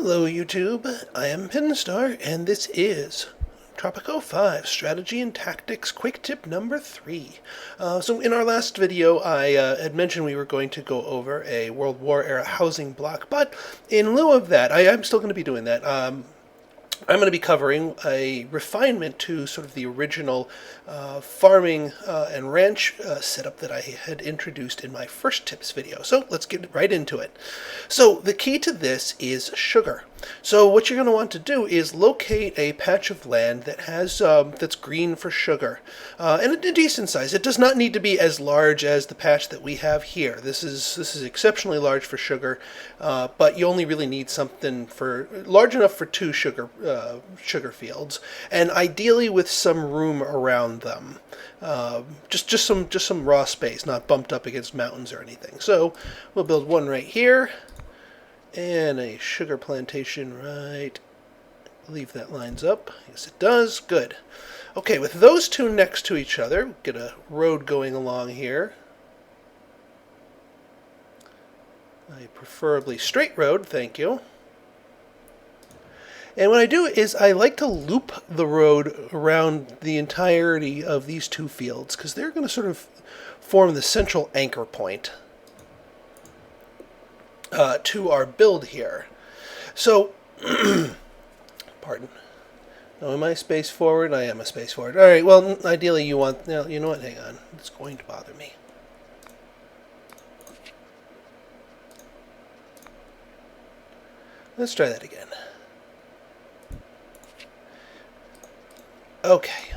Hello YouTube, I am Pinstar, and this is Tropico 5 Strategy and Tactics Quick Tip number 3. So in our last video I had mentioned we were going to go over a World War era housing block, but in lieu of that, I'm still going to be doing that. I'm going to be covering a refinement to sort of the original farming and ranch setup that I had introduced in my first tips video. So let's get right into it. So the key to this is sugar. So what you're going to want to do is locate a patch of land that has that's green for sugar, and a decent size. It does not need to be as large as the patch that we have here. This is exceptionally large for sugar, but you only really need something for large enough for two sugar fields, and ideally with some room around them. Just some raw space, not bumped up against mountains or anything. So we'll build one right here. And a sugar plantation right. I believe that lines up. Yes, it does. Good. Okay, with those two next to each other, get a road going along here. A preferably straight road, thank you. And what I do is I like to loop the road around the entirety of these two fields, because they're going to sort of form the central anchor point to our build here. So, pardon. Oh, am I space forward? I am a space forward. All right. Well, ideally, you want. Now, you know what? Hang on. It's going to bother me. Let's try that again. Okay.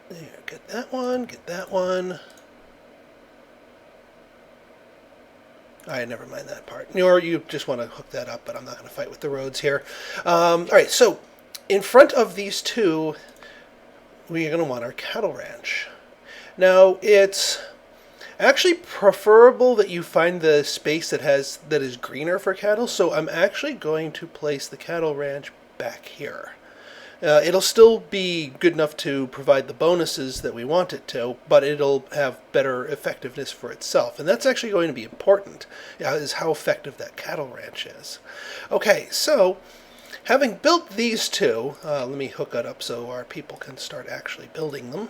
There, get that one, get that one. Alright, never mind that part. Or you just want to hook that up, but I'm not going to fight with the roads here. Alright, so in front of these two, we're going to want our cattle ranch. Now, it's actually preferable that you find the space that is greener for cattle, so I'm actually going to place the cattle ranch back here. It'll still be good enough to provide the bonuses that we want it to, but it'll have better effectiveness for itself. And that's actually going to be important, is how effective that cattle ranch is. Okay, so having built these two, let me hook it up so our people can start actually building them.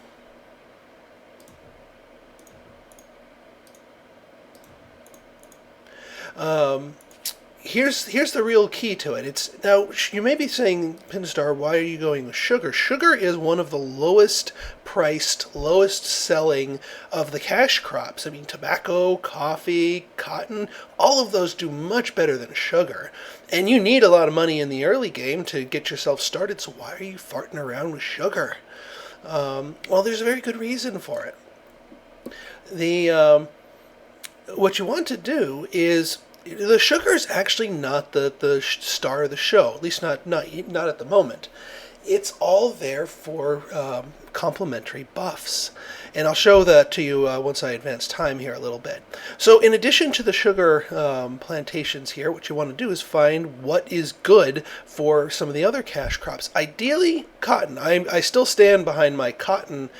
Here's the real key to it. It's now you may be saying, Pinstar, why are you going with sugar? Sugar is one of the lowest priced, lowest selling of the cash crops. I mean, tobacco, coffee, cotton, all of those do much better than sugar. And you need a lot of money in the early game to get yourself started, so why are you farting around with sugar? Well, there's a very good reason for it. What you want to do is, the sugar is actually not the star of the show, at least not at the moment. It's all there for complementary buffs. And I'll show that to you once I advance time here a little bit. So in addition to the sugar plantations here, what you want to do is find what is good for some of the other cash crops. Ideally, cotton. I still stand behind my cotton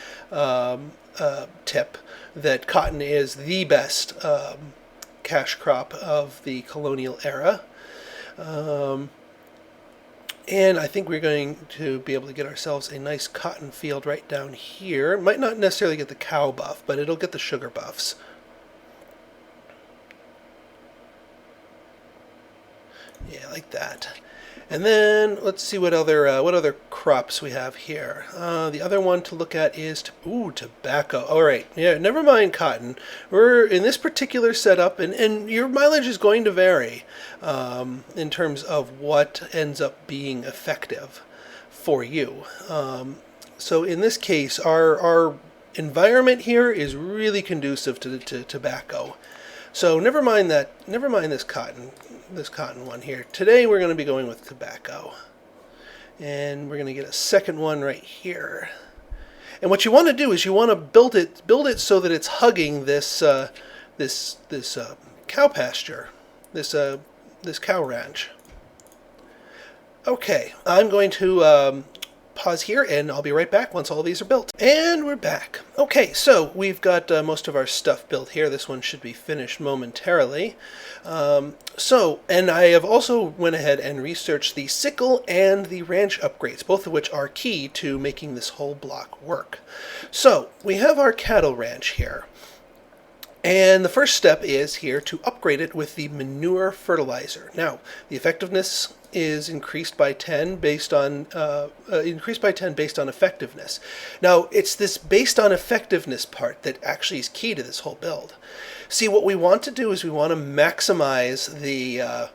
tip, that cotton is the best cash crop of the colonial era. And I think we're going to be able to get ourselves a nice cotton field right down here. Might not necessarily get the cow buff, but it'll get the sugar buffs. Yeah, like that. And then let's see what other crops we have here. The other one to look at is tobacco. All right, yeah, never mind cotton. We're in this particular setup, and your mileage is going to vary in terms of what ends up being effective for you. So in this case, our environment here is really conducive to tobacco. So never mind this cotton one here. Today we're going to be going with tobacco. And we're going to get a second one right here. And what you want to do is you want to build it so that it's hugging this cow pasture, this cow ranch. Okay, I'm going to pause here, and I'll be right back once all of these are built. And we're back. Okay, so we've got most of our stuff built here. This one should be finished momentarily. And I have also went ahead and researched the sickle and the ranch upgrades, both of which are key to making this whole block work. So we have our cattle ranch here. And the first step is here to upgrade it with the manure fertilizer. Now, the effectiveness is increased by 10 based on effectiveness. Now, it's this based on effectiveness part that actually is key to this whole build. See, what we want to do is we want to maximize the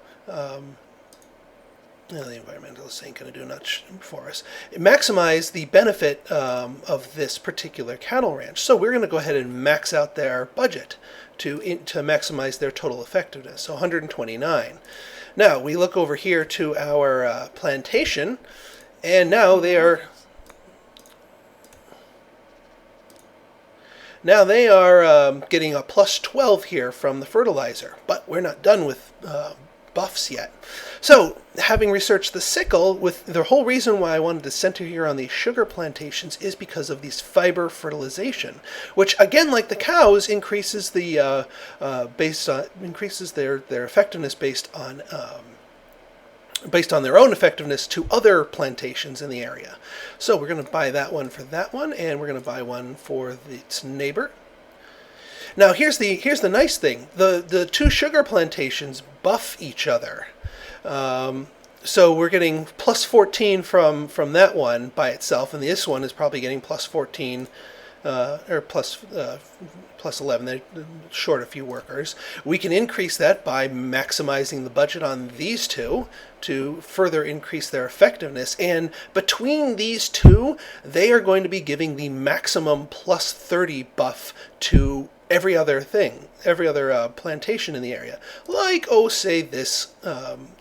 environmentalist ain't going to do much for us. Maximize the benefit of this particular cattle ranch. So we're going to go ahead and max out their budget to maximize their total effectiveness. So 129. Now we look over here to our plantation, and now they are getting a plus 12 here from the fertilizer. But we're not done with buffs yet. So, having researched the sickle, with the whole reason why I wanted to center here on these sugar plantations is because of these fiber fertilization, which again, like the cows, increases the increases their effectiveness based on their own effectiveness to other plantations in the area. So we're going to buy that one for that one, and we're going to buy one for its neighbor. Now here's the nice thing. The two sugar plantations buff each other. So we're getting plus 14 from that one by itself, and this one is probably getting plus 14 or plus 11. They're short a few workers. We can increase that by maximizing the budget on these two to further increase their effectiveness. And between these two, they are going to be giving the maximum plus 30 buff to every other plantation in the area. Like, say this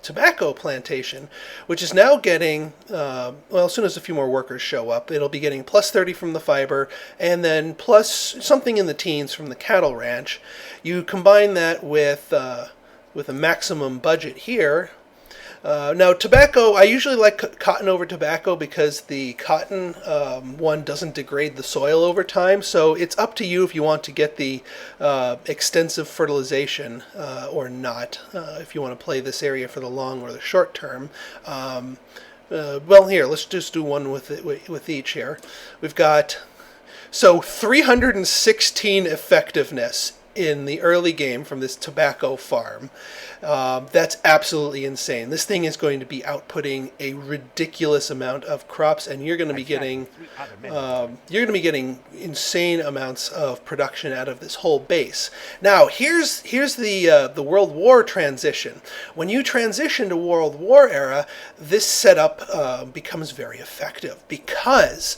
tobacco plantation, which is now getting, as soon as a few more workers show up, it'll be getting plus 30 from the fiber, and then plus something in the teens from the cattle ranch. You combine that with a maximum budget here. Now, tobacco, I usually like cotton over tobacco because the cotton one doesn't degrade the soil over time. So it's up to you if you want to get the extensive fertilization or not, if you want to play this area for the long or the short term. Well, here, let's just do one with each here. We've got, 316 effectiveness in the early game from this tobacco farm. That's absolutely insane. This thing is going to be outputting a ridiculous amount of crops, and you're going to be getting insane amounts of production out of this whole base. Now, here's the World War transition. When you transition to World War era, this setup becomes very effective because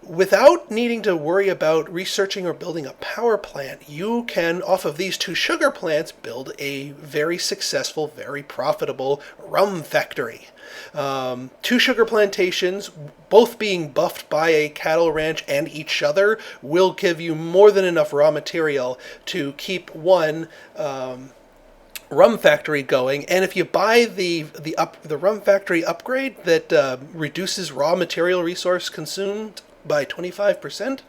without needing to worry about researching or building a power plant, you can, off of these two sugar plants, build a very successful, very profitable rum factory. Two sugar plantations, both being buffed by a cattle ranch and each other, will give you more than enough raw material to keep one rum factory going. And if you buy the rum factory upgrade that reduces raw material resource consumed by 25%,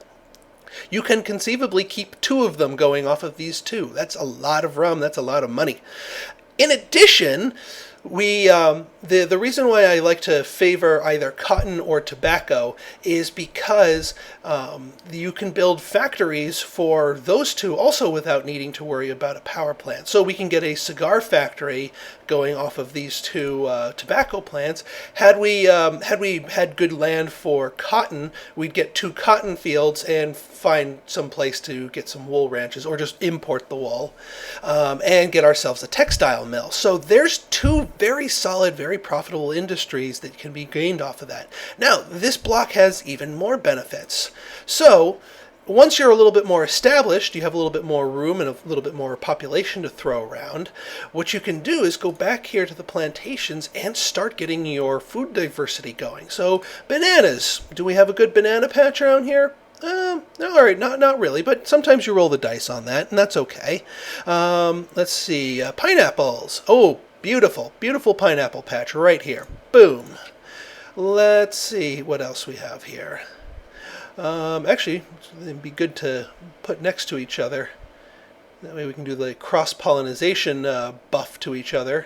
you can conceivably keep two of them going off of these two. That's a lot of rum. That's a lot of money. In addition, the reason why I like to favor either cotton or tobacco is because you can build factories for those two also without needing to worry about a power plant. So we can get a cigar factory going off of these two tobacco plants. Had we had good land for cotton, we'd get two cotton fields and find some place to get some wool ranches, or just import the wool and get ourselves a textile mill. So there's two very solid, very profitable industries that can be gained off of that. Now, this block has even more benefits. So once you're a little bit more established, you have a little bit more room and a little bit more population to throw around, what you can do is go back here to the plantations and start getting your food diversity going. So bananas. Do we have a good banana patch around here? All right, not really, but sometimes you roll the dice on that, and that's okay. Let's see, pineapples. Oh, beautiful, beautiful pineapple patch right here. Boom. let's see what else we have here. Actually, it'd be good to put next to each other. That way we can do the cross-pollination buff to each other.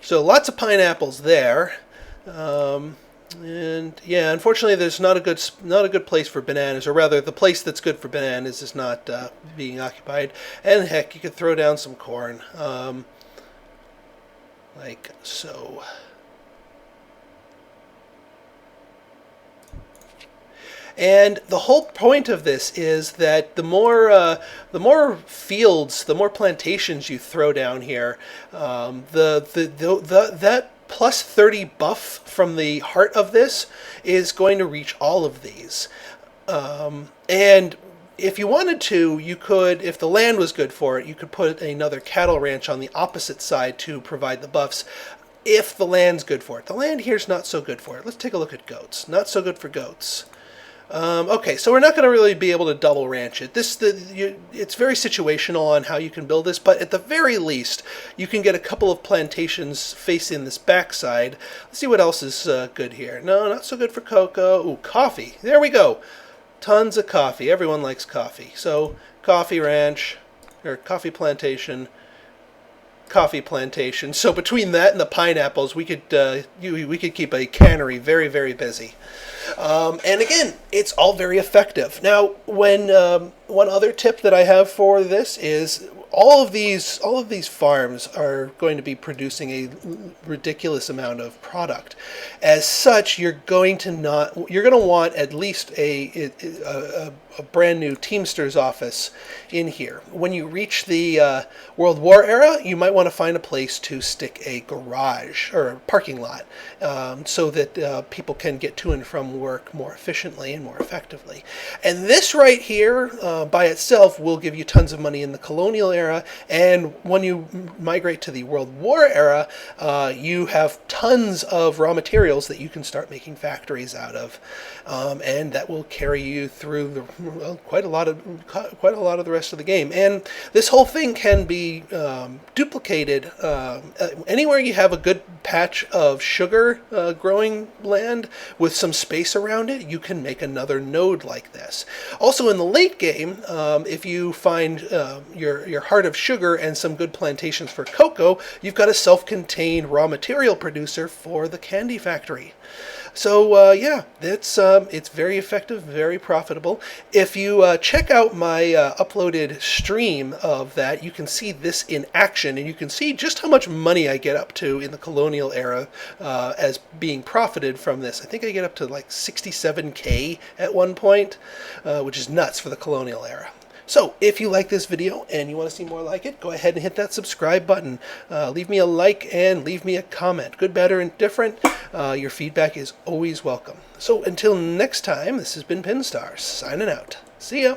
So lots of pineapples there. And yeah, unfortunately, there's not a good place for bananas, or rather, the place that's good for bananas is not being occupied. And heck, you could throw down some corn, like so. And the whole point of this is that the more fields, the more plantations you throw down here, that plus 30 buff from the heart of this is going to reach all of these. And if you wanted to, you could, if the land was good for it, you could put another cattle ranch on the opposite side to provide the buffs. If the land's good for it. The land here's not so good for it. Let's take a look at goats. Not so good for goats. Okay, so we're not going to really be able to double ranch it. It's very situational on how you can build this, but at the very least, you can get a couple of plantations facing this backside. Let's see what else is good here. No, not so good for cocoa. Ooh, coffee. There we go. Tons of coffee. Everyone likes coffee. So, coffee ranch, or coffee plantation. Coffee plantation. So between that and the pineapples, we could keep a cannery very, very busy. And again, it's all very effective. Now, one other tip that I have for this is all of these farms are going to be producing a ridiculous amount of product. As such, you're going to want at least a brand new Teamster's office in here. When you reach the World War era, you might want to find a place to stick a garage or a parking lot so that people can get to and from work more efficiently and more effectively. And this right here by itself will give you tons of money in the colonial era, and when you migrate to the World War era, you have tons of raw materials that you can start making factories out of, and that will carry you through quite a lot of the rest of the game. And this whole thing can be duplicated anywhere you have a good patch of sugar growing land with some space around it. You can make another node like this. Also, in the late game, if you find your heart of sugar and some good plantations for cocoa, you've got a self-contained raw material producer for the candy factory. So yeah, it's very effective, very profitable. If you check out my uploaded stream of that, you can see this in action, and you can see just how much money I get up to in the colonial era as being profited from this. I think I get up to like 67K at one point, which is nuts for the colonial era. So, if you like this video and you want to see more like it, go ahead and hit that subscribe button. Leave me a like and leave me a comment. Good, bad, or indifferent. Your feedback is always welcome. So, until next time, this has been Pinstar, signing out. See ya!